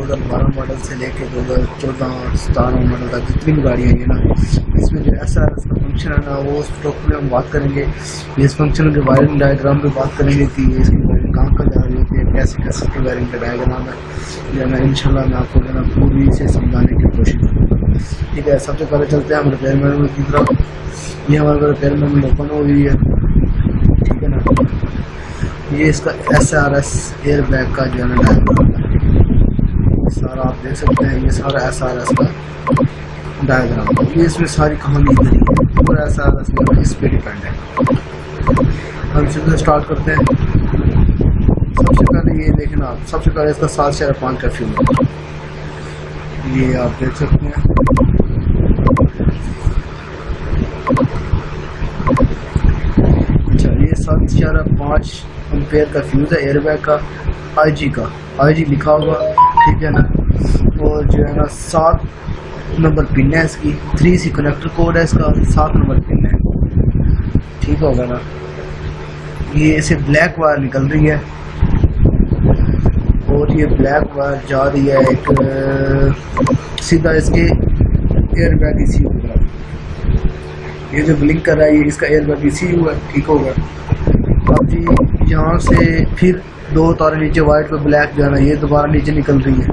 2012 model से लेके 2014-17 model तक जितनी भी गाड़ियाँ हैं ना, इसमें जो SRS का फंक्शन है ना, वो स्टॉक में हम बात करेंगे। इस फंक्शन के वायरिंग डायग्राम पे बात करेंगे कि इसकी वायरिंग कहाँ कहाँ जा रही होती है, कैसे कैसे की वायरिंग का डायग्राम है, या ना इंशाल्लाह मैं आपको जो है पूरी से समझाने की कोशिश करूँगा। ठीक है, सबसे पहले चलते हैं हम रिपेयर मैनुअल की तरफ। ये हमारा रिपेयर मैनुअल ओपन हो गई है। ठीक है ना, ये इसका SRS एयर बैग का जो है ना डायग्राम है, सारा आप देख सकते हैं। ये सारा SRS का डायग्राम, ये इसमें सारी कहानी इधर ही है, पूरा SRS का इस पे डिपेंड है। हम इससे स्टार्ट करते हैं। सबसे पहले ये देखना आप, सबसे पहले इसका 7/5 का फ्यूल है, ये आप देख सकते हैं। अच्छा, ये 7/5 एम्पेयर का फ्यूज है एयरबैग का, IG लिखा हुआ। ठीक है ना, और जो है ना 7 नंबर पिन है इसकी, 3C कनेक्टर कोड है इसका, 7 नंबर पिन है। ठीक होगा ना, ये इसे ब्लैक वायर निकल रही है और ये ब्लैक वायर जा रही है एक सीधा इसके एयरबैग ECU की तरफ। ये जो ब्लिंक कर रहा है ये इसका एयरबैग ECU है। ठीक होगा। अब जी यहाँ से फिर 2 तारे नीचे वाइट पे ब्लैक जो है ना, ये दोबारा नीचे निकल रही है,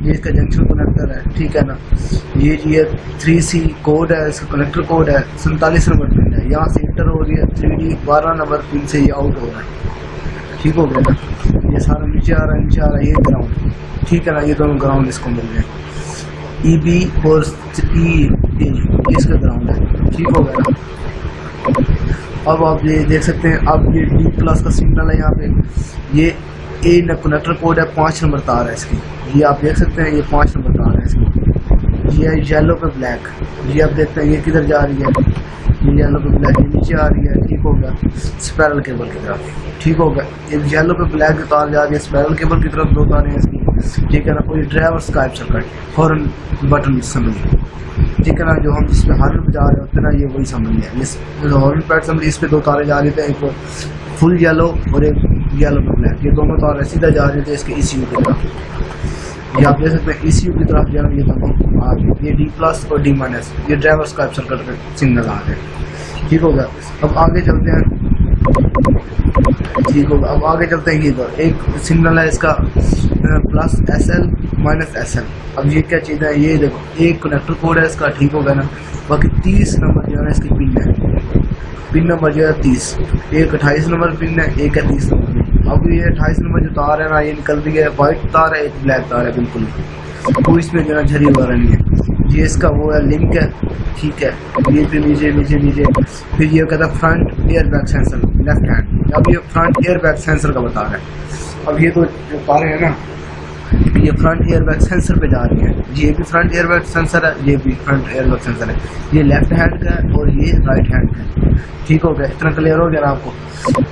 ये इसका जंक्शन कनेक्टर है। ठीक है ना, ये 3C कोड है, इसका कनेक्टर कोड है, 47 नंबर पिन है, यहाँ से इंटर हो रही है 3D 12 नंबर पिन से ये आउट हो रहा है। ठीक हो गया ना, ये सारा नीचे आ रहा है, ये ग्राउंड। ठीक है ना, ये दोनों ग्राउंड इसको मिल रहे हैं, EB और CE इसका ग्राउंड है। ठीक हो गया ना। अब आप ये देख सकते हैं, अब ये D+ का सिग्नल है यहाँ पे, ये A कनेक्टर कोड है, 5 नंबर तार है इसकी, ये आप देख सकते हैं, ये 5 नंबर तार है इसकी। ये है येलो पे ब्लैक, ये आप देखते हैं ये किधर जा रही है, ये येलो पे ब्लैक ये नीचे आ रही है। ठीक होगा, स्पाइरल केबल की तरफ। ठीक होगा, एक येलो पे ब्लैक तार जा रही है स्पाइरल केबल की तरफ, 2 तारें हैं इसकी। ठीक है ना, और ये driver Skype circuit horn button समझिए। ठीक है ना, जो हम जिसमें हॉर्न बजा रहे होते हैं ना, ये वही समझिए। इस हॉर्न पैड समझिए, इस पे 2 तारे जा रहे थे, एक फुल येलो और एक येलो पे ब्लैक, ये दोनों तारे सीधा जा रहे थे इसके ECU की तरफ। ये आप देख सकते हैं ECU की तरफ जा रहे हैं ये दोनों आ गए, ये D+ और D-, ये ड्राइवर स्काइप सर्किट पे सिग्नल आ गए। ठीक होगा, अब आगे चलते हैं। ठीक होगा, अब आगे चलते हैं। ये एक सिग्नल है इसका +SL -SL। अब ये क्या चीज़ है, ये देखो एक कनेक्टर कोड है इसका। ठीक होगा ना, बाकी 30 नंबर जो है इसकी पिन है, पिन नंबर जो है 30, एक 28 नंबर पिन है, एक है 30 नंबर पिन। अब ये 28 नंबर जो तार है ना, ये निकल रही है, वाइट तार है, एक ब्लैक तार है, बिल्कुल कोई इसमें जो है झरी वगैरह नहीं है। ये इसका वो है लिंक है। ठीक है, ये फिर नीचे फिर ये कहता है front air bag sensor left hand. अब ये फ्रंट एयर बैग सेंसर का बता रहा है। अब ये तो जो तारे हैं ना, ये फ्रंट एयर बैग सेंसर पे जा रही है, ये भी फ्रंट एयर बैग सेंसर है, ये भी फ्रंट एयर बैग सेंसर है। ये लेफ्ट हैंड का है और ये राइट हैंड का है। ठीक हो गया, इतना क्लियर हो गया ना आपको।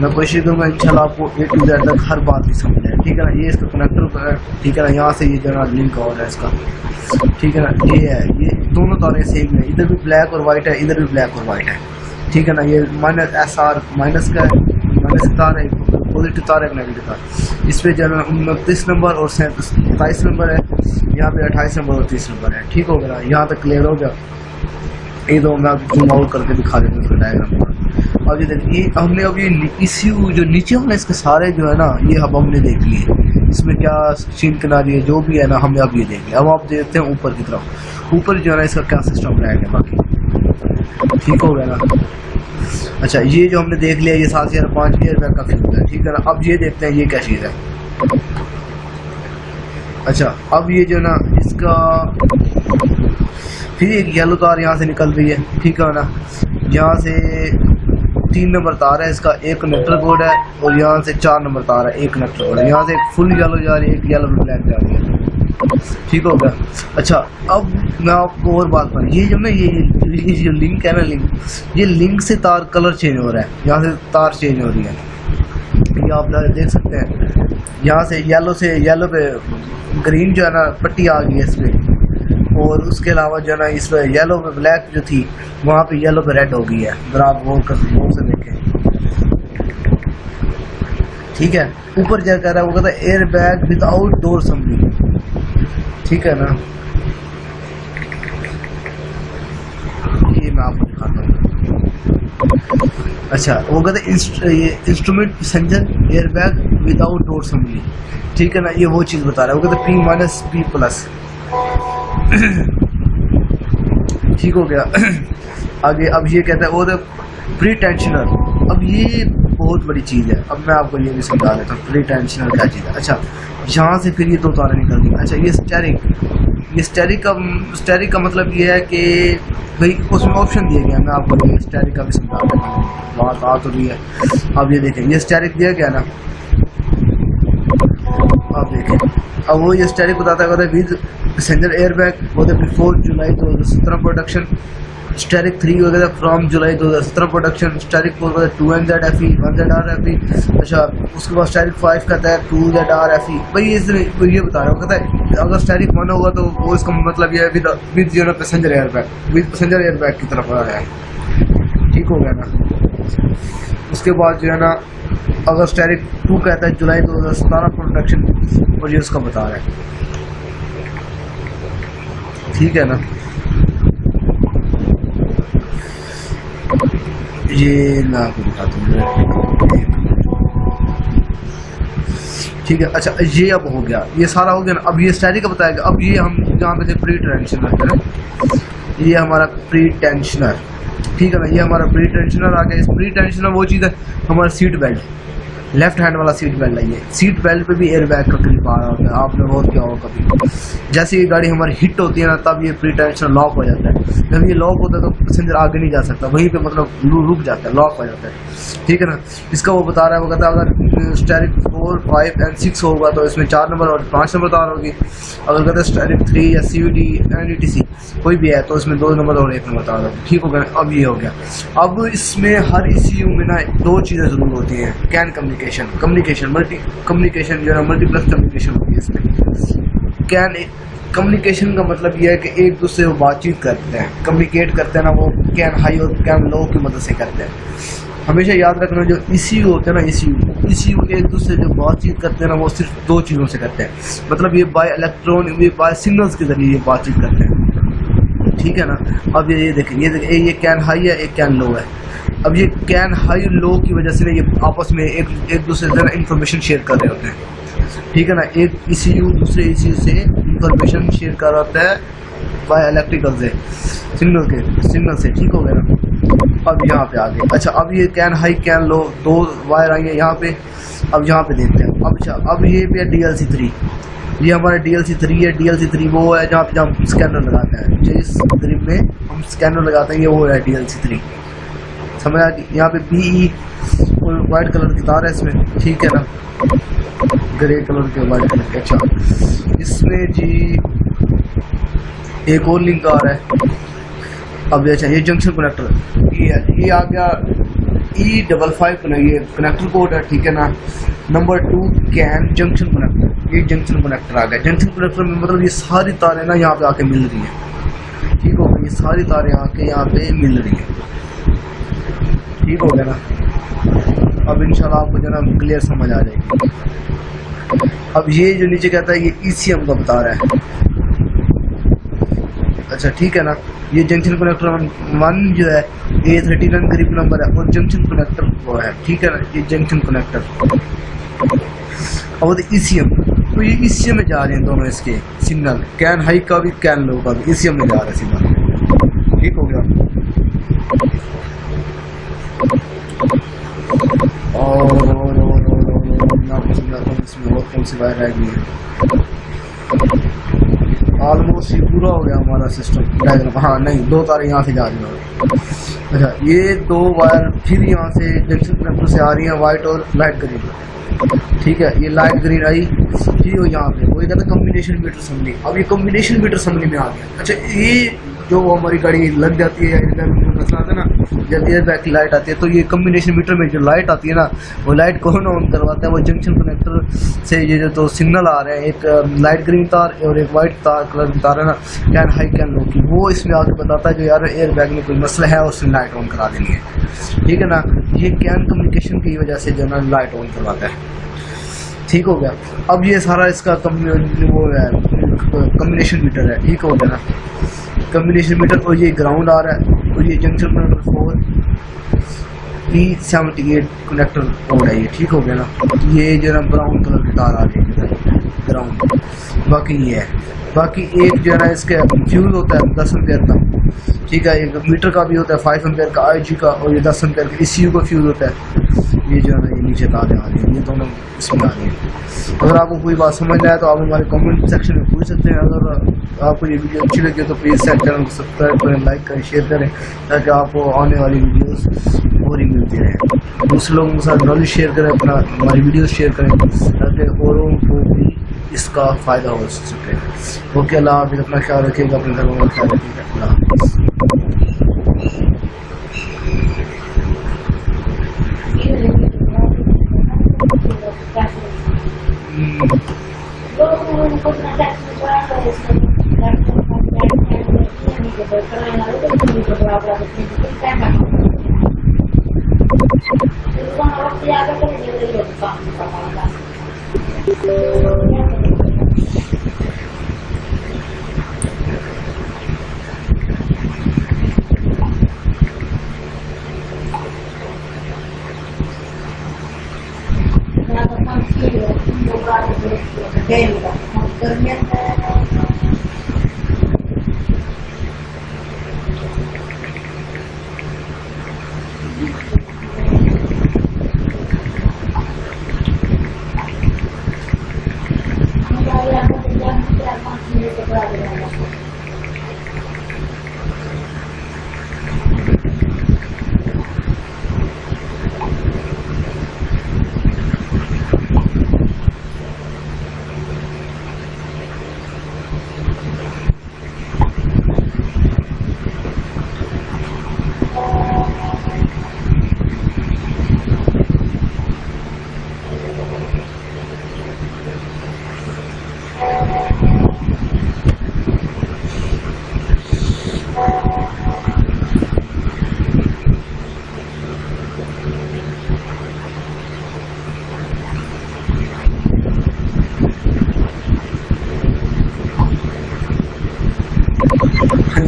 मैं कोशिश करूँगा इंशाल्लाह आपको A to Z तक हर बात ही समझ आए। ठीक है ना, ये इसका कनेक्टर है। ठीक है ना, यहाँ से ये जो है लिंक हो रहा है इसका। ठीक है ना, ये है, ये दोनों तारे सेम है, इधर भी ब्लैक और वाइट है, इधर भी ब्लैक और वाइट है। ठीक है ना, ये -SR माइनस का है, माइनस तार है, पॉजिटिव तार है, नेगेटिव तार। इस पे जो है 29 नंबर और 27 नंबर है, यहाँ पे 28 नंबर और 30 नंबर है। ठीक हो गया, यहाँ तक क्लियर हो गया। ये दो मैं जूम आउट करके दिखा देता हूँ इसका डायग्राम। अब ये देखिए, हमने अभी ECU जो नीचे वाले इसके सारे जो है ना, ये अब हमने देख लिए, इसमें क्या सीन किनारी है जो भी है ना, हमने अब ये देख लिया। अब आप देखते हैं ऊपर की तरफ, ऊपर जो है ना इसका क्या सिस्टम रहेगा बाकी। ठीक हो गया ना। अच्छा, ये जो हमने देख लिया, ये 7/5 एयर बैग का फ्यूज है। ठीक है ना, अब ये देखते हैं ये क्या चीज़ है। अच्छा, अब ये जो ना इसका फिर एक येलो तार यहाँ से निकल रही है। ठीक है ना, यहाँ से 3 नंबर तार है इसका, एक कनेक्टर कोड है, और यहाँ से 4 नंबर तार है, एक कनेक्टर कोड है। यहाँ से एक फुल येलो जा रही है, एक येलो ब्लैक जा रही है। ठीक हो गया। अच्छा, अब मैं आपको और बात करूँ, ये जो ना ये जो लिंक है ना, ये लिंक से तार कलर चेंज हो रहा है, यहाँ से तार चेंज हो रही है। ये आप देख सकते हैं, यहाँ से येलो पे ग्रीन जो है ना पट्टी आ गई है इस पे, और उसके अलावा जो है ना इस पे येलो पे ब्लैक जो थी वहाँ पे येलो पे रेड हो गई है। अगर आप गौर से देखें, ठीक है। ऊपर क्या कह रहा है, वो कहता है air bag without door assembly. ठीक है ना, ये मैं आपको दिखाता हूँ। अच्छा, वो कहते हैं ये instrument passenger airbag without door assembly, ठीक है ना, ये वो चीज़ बता रहा है। वो कहते हैं P- P+, ठीक हो गया। आगे अब ये कहता है वो प्री टेंशनर। अब ये बहुत बड़ी चीज़ है, अब मैं आपको ये भी समझा देता हूँ प्री टेंशनर क्या चीज़ है। अच्छा, यहाँ से फिर ये दो तारे निकल गई। अच्छा, ये स्टेरिक का मतलब ये है कि भाई उसमें ऑप्शन दिए गए हैं। मैं आपको ये स्टेरिक का भी समझा देता हूँ, बात आ तो रही है। अब ये देखें, ये स्टेरिक दिया गया ना, अब देखें, अब वो ये स्टेरिक बताता है विद पैसेंजर एयरबैग वो बिफोर जुलाई 2017 प्रोडक्शन, स्टेरिक 3 वगैरह फ्रॉम जुलाई 2017 प्रोडक्शन, स्टेरिक 4 वगैरह 2NZFE 1ZRFE। अच्छा, उसके बाद स्टेरिक 5 कहता है 2ZRFE। भाई ये बता रहा हूँ, कहता है अगर स्टेरिक 1 होगा तो वो इसका मतलब ये है विद जो है passenger airbag, with passenger airbag की तरफ आ रहा है, ठीक हो गया ना। उसके बाद जो है ना, अगर स्टेरिक 2 कहता है जुलाई 2017 प्रोडक्शन, और ये उसका बता रहा है, ठीक है ना। ये मैं आपको दिखाता हूँ, ठीक है। अच्छा, ये अब हो गया, ये सारा हो गया ना। अब ये स्टेरिक का बताएगा। अब ये हम जहाँ पे थे प्री टेंशनर है, ये हमारा प्री टेंशनर, ठीक है ना, ये हमारा प्री टेंशनर आ गया। इस प्री टेंशनर वो चीज़ है हमारा सीट बेल्ट, लेफ्ट हैंड वाला सीट बेल्ट है। ये सीट बेल्ट पे भी एयरबैग का क्लिप आ रहा होता है, आपने बहुत किया होगा कभी। जैसे ये गाड़ी हमारी हिट होती है ना, तब ये प्री टेंशनर लॉक हो जाता है। जब ये लॉक होता है तो पैसेंजर आगे नहीं जा सकता, वहीं पे मतलब रुक जाता है, लॉक हो जाता है, ठीक है ना। इसका वो बता रहा है, वो कहता है अगर स्टेरिक 4, 5 और 6 होगा तो इसमें 4 नंबर और 5 नंबर तार होगी। अगर कहते हैं स्टेरिक 3 या CVT NETC कोई भी है तो इसमें 2 नंबर और 1 नंबर तार होगी, ठीक हो गया। अब ये हो गया। अब इसमें हर ECU में ना 2 चीज़ें ज़रूर होती हैं, कैन कम्युनिकेशन मल्टी कम्युनिकेशन जो है मल्टीप्लेक्स कम्युनिकेशन होती है इसमें। कैन कम्युनिकेशन का मतलब यह है कि एक दूसरे को बातचीत करते हैं, कम्युनिकेट करते हैं ना, वो कैन हाई और कैन लो की मदद से करते हैं। हमेशा याद रखना, जो ECU होते हैं ना, ECU एक दूसरे जो बातचीत करते हैं ना, वो सिर्फ 2 चीज़ों से करते हैं। मतलब ये बाय इलेक्ट्रॉन, ये बाय सिग्नल्स के जरिए ये बातचीत करते हैं, ठीक है ना। अब ये देखें, ये कैन हाई है, एक कैन लो है। अब ये कैन हाई लो की वजह से ये आपस में एक दूसरे से इंफॉर्मेशन शेयर कर रहे होते हैं, ठीक है ना। एक ECU दूसरे ECU से इंफॉर्मेशन शेयर कर रहा होता है बाय इलेक्ट्रिकल से, सिग्नल से, ठीक हो गया ना। अब यहाँ पे आ गए। अच्छा, अब ये CAN high CAN low 2 wire आई है यहाँ पे। अब यहाँ पे देखते हैं। अब ये भी है DLC3, ये हमारा DLC3 है। DLC3 वो है जहाँ पे हम स्कैनर लगाते हैं, जिस ग्रिप में हम स्कैनर लगाते हैं, ये वो है DLC3, समझ आ गई। यहाँ पे BE और वाइट कलर की तार है इसमें, ठीक है ना, ग्रे कलर के वाइट कलर के। अच्छा, इसमें जी एक और लिंक आ रहा है। अब अच्छा, ये जंक्शन कनेक्टर ये आ गया E55 ये कनेक्टर कोड है, ठीक है ना। नंबर 2 कैन जंक्शन कनेक्टर, ये जंक्शन कनेक्टर आ गया। जंक्शन कनेक्टर में मतलब ये सारी तारें ना यहाँ पे आके मिल रही है, ठीक हो गया। ये सारी तारें आके यहाँ पे मिल रही है, ठीक हो गया ना। अब इंशाल्लाह आपको जो ना क्लियर समझ आ जाएगी। अब ये जो नीचे कहता है ये ECM का बता रहा है। अच्छा, ठीक है ना। ये जंक्शन कनेक्टर 1 जो है A39 ग्रिप नंबर है, और जंक्शन कनेक्टर वो है, ठीक है ना, ये जंक्शन कनेक्टर। और ECM, तो ये ECM में जा रहे हैं दोनों इसके सिग्नल, कैन हाई का भी कैन लो का भी ECM में जा रहा है सिग्नल, ठीक हो गया। और मैं आपको समझाता हूँ इसमें और कौन सी वायर रह गई है। ऑलमोस्ट ये पूरा हो गया हमारा सिस्टम डायग्राम। हाँ नहीं, 2 तारें यहाँ से जा रही हैं। अच्छा, ये 2 वायर फिर यहाँ से जंक्शन कनेक्टर से आ रही हैं, वाइट और लाइट ग्रीन, ठीक है। ये लाइट ग्रीन आई, ठीक हो यहाँ पे, वो कहता है कम्बिनेशन मीटर असेंबली। अब ये कम्बिनेशन मीटर असेंबली में आ गया। अच्छा, ये जो हमारी गाड़ी लग जाती है, मसला आता है ना, जब एयरबैग की लाइट आती है, तो ये कम्बिनेशन मीटर में जो लाइट आती है ना, वो लाइट कौन ऑन करवाता है? वो जंक्शन कनेक्टर से ये जो 2 सिग्नल आ रहे हैं, एक लाइट ग्रीन तार और एक वाइट तार कलर की तार है ना, कैन हाई कैन लो की, वो इसमें आके बताता है कि यार एयरबैग में कोई मसला है, उसमें लाइट ऑन करा देनी है, ठीक है ना। ये कैन कम्युनिकेशन की वजह से जो है ना लाइट ऑन करवाता है, ठीक हो गया। अब ये सारा इसका वो है कम्बिनेशन मीटर है, ठीक हो गया ना, कम्बिनेशन मीटर। और ये ग्राउंड आ रहा है और ये junction number 4 P78 connector code है ये, ठीक हो गया ना। ये जो है ब्राउन कलर की तार आ रही है ग्राउंड। बाकी ये है, बाकी एक जो है ना इसके फ्यूज होता है 10 एम्पेयर का, ठीक है। एक मीटर का भी होता है 5 एम्पेयर का IG का, और ये 10 एम्पेयर का ECU का फ्यूज होता है। ये जो है ना ये नीचे तारें आ रही है, ये दोनों इसमें आ रही है। अगर आपको कोई बात समझ आए तो आप हमारे कमेंट सेक्शन में पूछ सकते हैं। अगर आपको ये वीडियो अच्छी लगी तो प्लीज़ चैनल को सब्सक्राइब करें, लाइक करें, शेयर करें, ताकि आपको आने वाली वीडियोस और ही मिलती रहे। दूसरे लोगों के साथ नॉलेज शेयर करें, अपना हमारी वीडियोस शेयर करें, ताकि औरों को भी इसका फ़ायदा हो सके। ओके, अल्लाह हाफ़िज़। अपना ख्याल रखिएगा, अपने घर वालों का ख्याल रखिएगा। अल्लाह हाफ़िज़।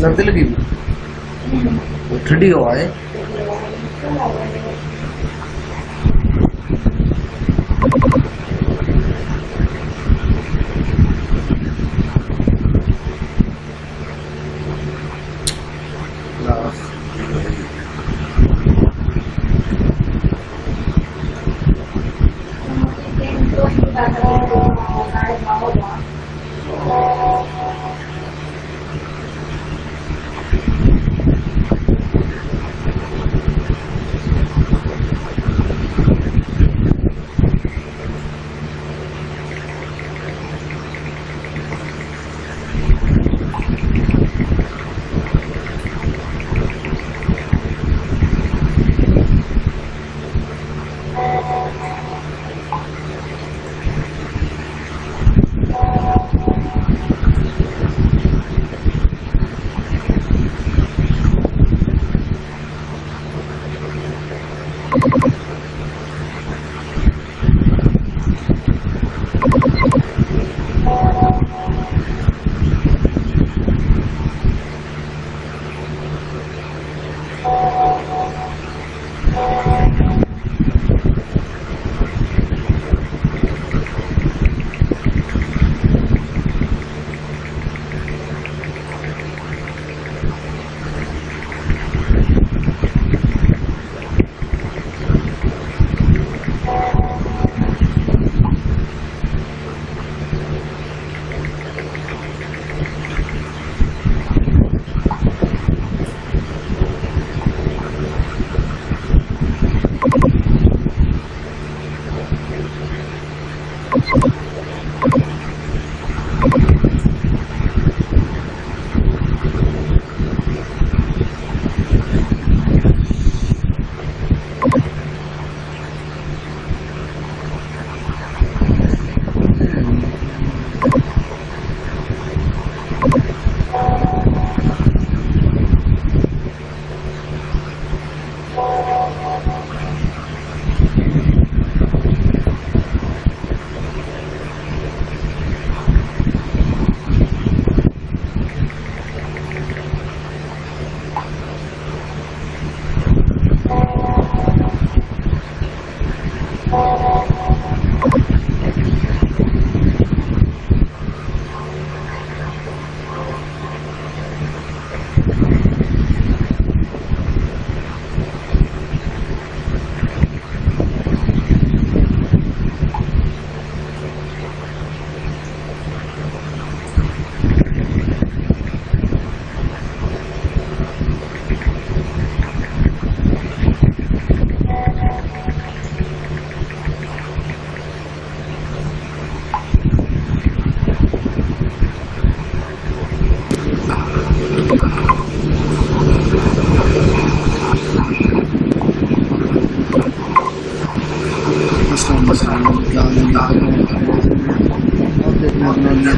सर्दी लगी वो ठंडी हवा है।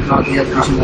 कृष्ण राधे कृष्ण।